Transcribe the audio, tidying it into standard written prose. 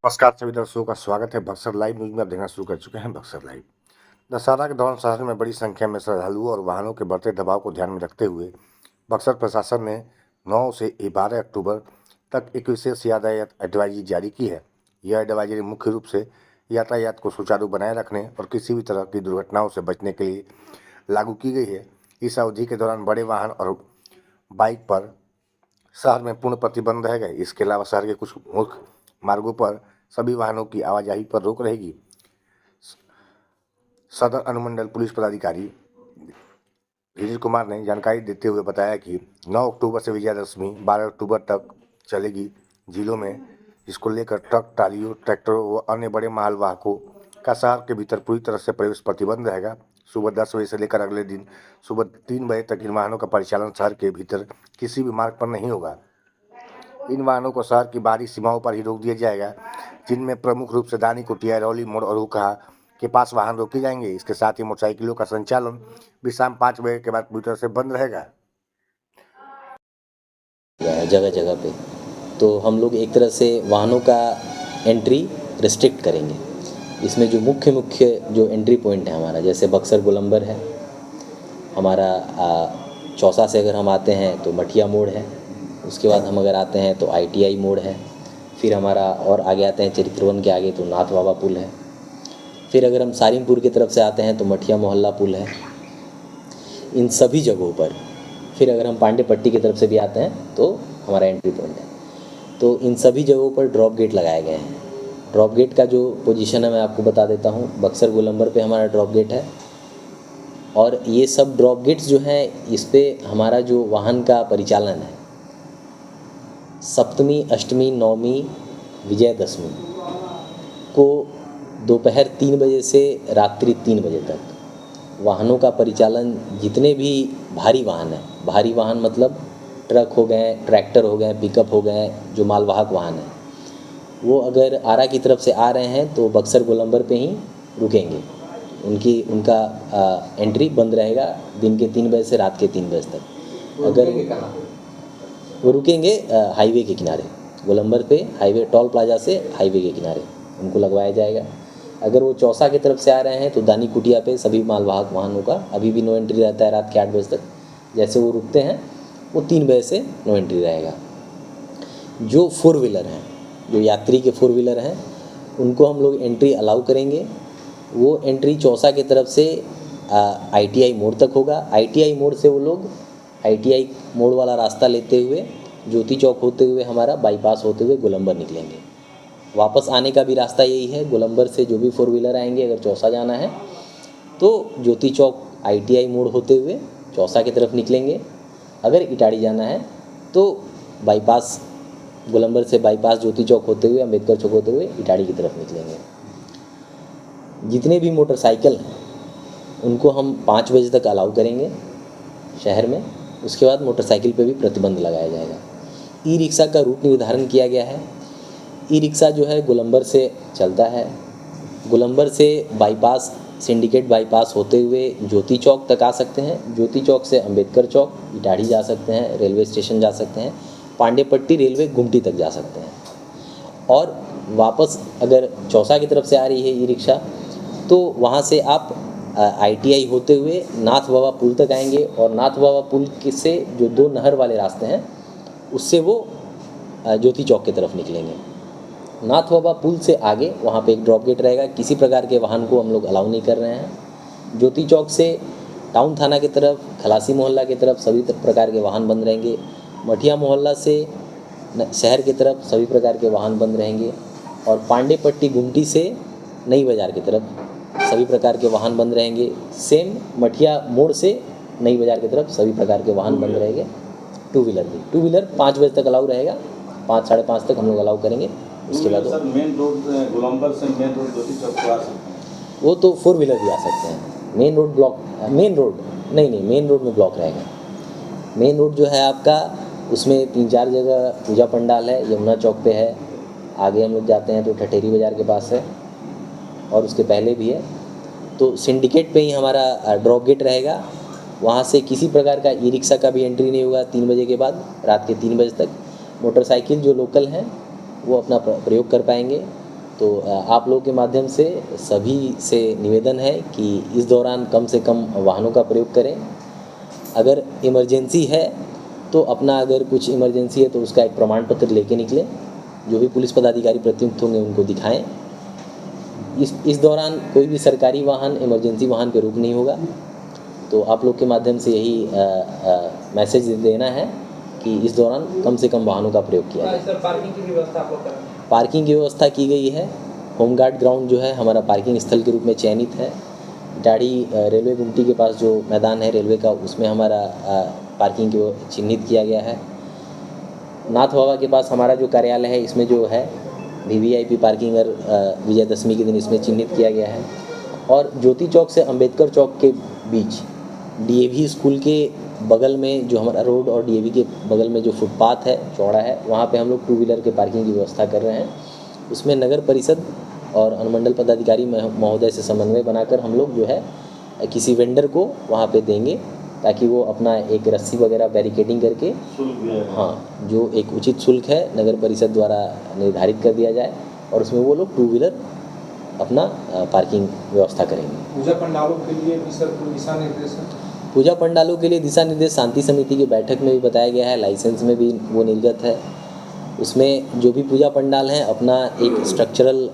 नमस्कार सभी दर्शकों का स्वागत है बक्सर लाइव न्यूज में। आप देखना शुरू कर चुके हैं बक्सर लाइव। दशहरा के दौरान शहर में बड़ी संख्या में श्रद्धालुओं और वाहनों के बढ़ते दबाव को ध्यान में रखते हुए बक्सर प्रशासन ने 9 से 12 अक्टूबर तक एक विशेष यातायात एडवाइजरी जारी की है। यह एडवाइजरी मुख्य रूप से यातायात को सुचारू बनाए रखने और किसी भी तरह की दुर्घटनाओं से बचने के लिए लागू की गई है। इस अवधि के दौरान बड़े वाहन और बाइक पर शहर में पूर्ण प्रतिबंध रहेगा। इसके अलावा शहर के कुछ मुख्य मार्गों पर सभी वाहनों की आवाजाही पर रोक रहेगी। सदर अनुमंडल पुलिस पदाधिकारी धीरज कुमार ने जानकारी देते हुए बताया कि 9 अक्टूबर से विजयादशमी 12 अक्टूबर तक चलेगी। जिलों में इसको लेकर ट्रक, ट्रालियों, ट्रैक्टरों व अन्य बड़े माल वाहकों का शहर के भीतर पूरी तरह से प्रवेश प्रतिबंध रहेगा। सुबह 10 बजे से लेकर अगले दिन सुबह 3 बजे तक इन वाहनों का परिचालन शहर के भीतर किसी भी मार्ग पर नहीं होगा। इन वाहनों को शहर की बाहरी सीमाओं पर ही रोक दिया जाएगा, जिनमें प्रमुख रूप से दानी कुटिया, रौली मोड़ और हुक्का के पास वाहन रोके जाएंगे। इसके साथ ही मोटरसाइकिलों का संचालन भी शाम 5 बजे के बाद पूरी तरह से बंद रहेगा। जगह जगह पे तो हम लोग एक तरह से वाहनों का एंट्री रिस्ट्रिक्ट करेंगे। इसमें जो मुख्य जो एंट्री पॉइंट है हमारा, जैसे बक्सर गोलंबर है हमारा, चौसा से अगर हम आते हैं तो मठिया मोड़ है, उसके बाद हम अगर आते हैं तो ITI मोड़ है, फिर हमारा और आगे आते हैं चरित्रवन के आगे तो नाथ बाबा पुल है, फिर अगर हम सारिमपुर की तरफ से आते हैं तो मठिया मोहल्ला पुल है। इन सभी जगहों पर फिर अगर हम पांडे पट्टी की तरफ से भी आते हैं तो हमारा एंट्री पॉइंट है। तो इन सभी जगहों पर ड्रॉप गेट लगाए गए हैं। ड्रॉप गेट का जो पोजीशन है मैं आपको बता देता हूँ। बक्सर गोलंबर पे हमारा ड्रॉप गेट है और ये सब ड्रॉप गेट्स जो हैं इस पर हमारा जो वाहन का परिचालन है सप्तमी, अष्टमी, नवमी, विजयदशमी को दोपहर 3 बजे से रात्रि 3 बजे तक वाहनों का परिचालन, जितने भी भारी वाहन हैं, भारी वाहन मतलब ट्रक हो गए, ट्रैक्टर हो गए, पिकअप हो गए, जो मालवाहक वाहन हैं, वो अगर आरा की तरफ से आ रहे हैं तो बक्सर गोलंबर पे ही रुकेंगे। उनका एंट्री बंद रहेगा दिन के 3 बजे से रात के 3 बजे तक। अगर वो रुकेंगे हाईवे के किनारे, गोलंबर पे हाईवे, टोल प्लाजा से हाईवे के किनारे उनको लगवाया जाएगा। अगर वो चौसा की तरफ से आ रहे हैं तो दानी कुटिया पे सभी मालवाहक वाहनों का अभी भी नो एंट्री रहता है रात के 8 बजे तक। जैसे वो रुकते हैं वो 3 बजे से नो एंट्री रहेगा। जो 4 व्हीलर हैं, जो यात्री के 4 व्हीलर हैं, उनको हम लोग एंट्री अलाउ करेंगे। वो एंट्री चौसा की तरफ से ITI मोड़ तक होगा। ITI मोड़ से वो लोग ITI मोड़ वाला रास्ता लेते हुए ज्योति चौक होते हुए हमारा बाईपास होते हुए गोलंबर निकलेंगे। वापस आने का भी रास्ता यही है। गोलंबर से जो भी 4 व्हीलर आएंगे, अगर चौसा जाना है तो ज्योति चौक ITI मोड़ होते हुए चौसा की तरफ निकलेंगे। अगर इटाड़ी जाना है तो बाईपास, गोलंबर से बाईपास ज्योति चौक होते हुए, अम्बेडकर चौक होते हुए इटाड़ी की तरफ निकलेंगे। जितने भी मोटरसाइकिल हैं उनको हम 5 बजे तक अलाउ करेंगे शहर में। उसके बाद मोटरसाइकिल पे भी प्रतिबंध लगाया जाएगा। ई-रिक्शा का रूट निर्धारण किया गया है। ई-रिक्शा जो है गोलंबर से चलता है, गोलंबर से बाईपास, सिंडिकेट बाईपास होते हुए ज्योति चौक तक आ सकते हैं। ज्योति चौक से अम्बेडकर चौक, इटाड़ी जा सकते हैं, रेलवे स्टेशन जा सकते हैं, पांडे पट्टी रेलवे गुमटी तक जा सकते हैं। और वापस अगर चौसा की तरफ से आ रही है ई-रिक्शा तो वहाँ से आप ITI होते हुए नाथ बाबा पुल तक आएंगे और नाथ बाबा पुल से जो 2 नहर वाले रास्ते हैं उससे वो ज्योति चौक की तरफ निकलेंगे। नाथ बाबा पुल से आगे वहाँ पे एक ड्रॉप गेट रहेगा। किसी प्रकार के वाहन को हम लोग अलाउ नहीं कर रहे हैं। ज्योति चौक से टाउन थाना की तरफ, खलासी मोहल्ला की तरफ सभी प्रकार के वाहन बंद रहेंगे। मठिया मोहल्ला से शहर की तरफ सभी प्रकार के वाहन बंद रहेंगे। और पांडे पट्टी गुमटी से नई बाज़ार की तरफ सभी प्रकार के वाहन बंद रहेंगे। सेम मठिया मोड़ से नई बाज़ार की तरफ सभी प्रकार के वाहन बंद रहेंगे। 2 व्हीलर भी, 2 व्हीलर 5 बजे तक अलाउ रहेगा। 5, साढ़े 5 तक हम लोग अलाउ करेंगे। उसके बाद मेन रोड गोलंबर से मेन रोड ज्योति चौक आ सकते हैं। वो तो 4 व्हीलर भी आ सकते हैं। Main road block, main road नहीं, मेन रोड में ब्लॉक रहेगा। मेन रोड जो है आपका, उसमें 3-4 जगह पूजा पंडाल है। यमुना चौक पे है, आगे हम लोग जाते हैं तो ठठेरी बाज़ार के पास है और उसके पहले भी है। तो सिंडिकेट पे ही हमारा ड्रॉप गेट रहेगा। वहाँ से किसी प्रकार का ई-रिक्शा का भी एंट्री नहीं होगा 3 बजे के बाद, रात के 3 बजे तक। मोटरसाइकिल जो लोकल हैं वो अपना प्रयोग कर पाएंगे। तो आप लोगों के माध्यम से सभी से निवेदन है कि इस दौरान कम से कम वाहनों का प्रयोग करें। अगर इमरजेंसी है तो अपना, अगर कुछ इमरजेंसी है तो उसका एक प्रमाण पत्र लेके निकलें, जो भी पुलिस पदाधिकारी प्रतियुक्त होंगे उनको दिखाएं। इस दौरान कोई भी सरकारी वाहन इमरजेंसी वाहन के रूप नहीं होगा। तो आप लोग के माध्यम से यही मैसेज देना है कि इस दौरान कम से कम वाहनों का प्रयोग किया जाए। सर, पार्किंग की व्यवस्था आप लोग करें? पार्किंग की व्यवस्था की गई है। होमगार्ड ग्राउंड जो है हमारा पार्किंग स्थल के रूप में चयनित है। डाढ़ी रेलवे गुमटी के पास जो मैदान है रेलवे का, उसमें हमारा पार्किंग को चिन्हित किया गया है। नाथ बाबा के पास हमारा जो कार्यालय है, इसमें जो है वीवीआईपी पार्किंग और विजयदशमी के दिन इसमें चिन्हित किया गया है। और ज्योति चौक से अंबेडकर चौक के बीच डीएवी स्कूल के बगल में जो हमारा रोड और डीएवी के बगल में जो फुटपाथ है, चौड़ा है, वहाँ पे हम लोग 2 व्हीलर के पार्किंग की व्यवस्था कर रहे हैं। उसमें नगर परिषद और अनुमंडल पदाधिकारी महोदय से समन्वय बनाकर हम लोग जो है किसी वेंडर को वहाँ पे देंगे, ताकि वो अपना एक रस्सी वगैरह बैरिकेडिंग करके, शुल्क भी है। हाँ, जो एक उचित शुल्क है नगर परिषद द्वारा निर्धारित कर दिया जाए और उसमें वो लोग 2 व्हीलर अपना पार्किंग व्यवस्था करेंगे। पूजा पंडालों के लिए भी सर कोई दिशा निर्देश है? पूजा पंडालों के लिए दिशा निर्देश शांति समिति की बैठक में भी बताया गया है, लाइसेंस में भी वो निर्गत है। उसमें जो भी पूजा पंडाल हैं अपना एक स्ट्रक्चरल